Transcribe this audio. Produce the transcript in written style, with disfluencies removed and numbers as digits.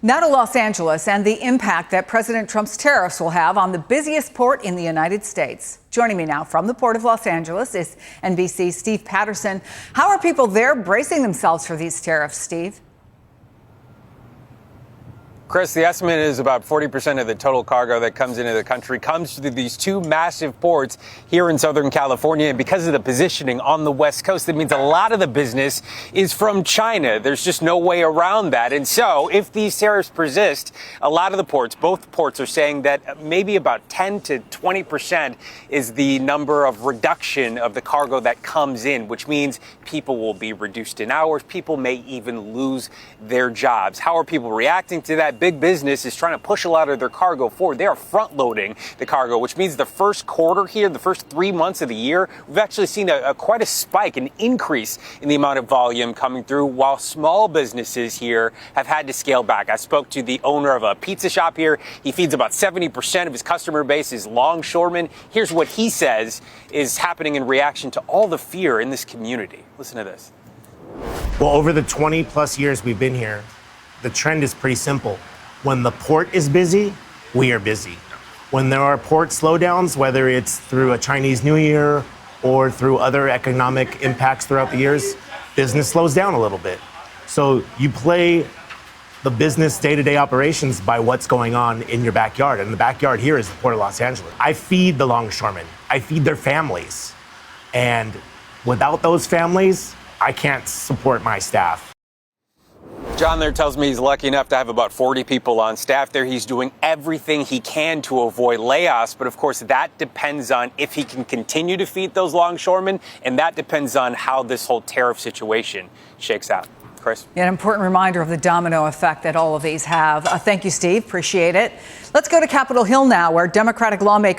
Now to Los Angeles and the impact that President Trump's tariffs will have on the busiest port in the United States. Joining me now from the Port of Los Angeles is NBC's Steve Patterson. How are people there bracing themselves for these tariffs, Steve? Chris, the estimate is about 40% of the total cargo that comes into the country comes through these two massive ports here in Southern California. And because of the positioning on the West Coast, that means a lot of the business is from China. There's just no way around that. And so if these tariffs persist, a lot of the ports, both ports are saying that maybe about 10 to 20% is the number of reduction of the cargo that comes in, which means people will be reduced in hours. People may even lose their jobs. How are people reacting to that? Big business is trying to push a lot of their cargo forward. They are front loading the cargo, which means the first quarter here, the first 3 months of the year, we've actually seen quite a spike, an increase in the amount of volume coming through, while small businesses here have had to scale back. I spoke to the owner of a pizza shop here. He feeds about 70% of his customer base is longshoremen. Here's what he says is happening in reaction to all the fear in this community. Listen to this. Well, over the 20 plus years we've been here, the trend is pretty simple. When the port is busy, we are busy. When there are port slowdowns, whether it's through a Chinese New Year or through other economic impacts throughout the years, business slows down a little bit. So you play the business day-to-day operations by what's going on in your backyard. And the backyard here is the Port of Los Angeles. I feed the longshoremen. I feed their families. And without those families, I can't support my staff. John there tells me he's lucky enough to have about 40 people on staff there. He's doing everything he can to avoid layoffs. But of course, that depends on if he can continue to feed those longshoremen. And that depends on how this whole tariff situation shakes out. Chris? An important reminder of the domino effect that all of these have. Thank you, Steve. Appreciate it. Let's go to Capitol Hill now, where Democratic lawmakers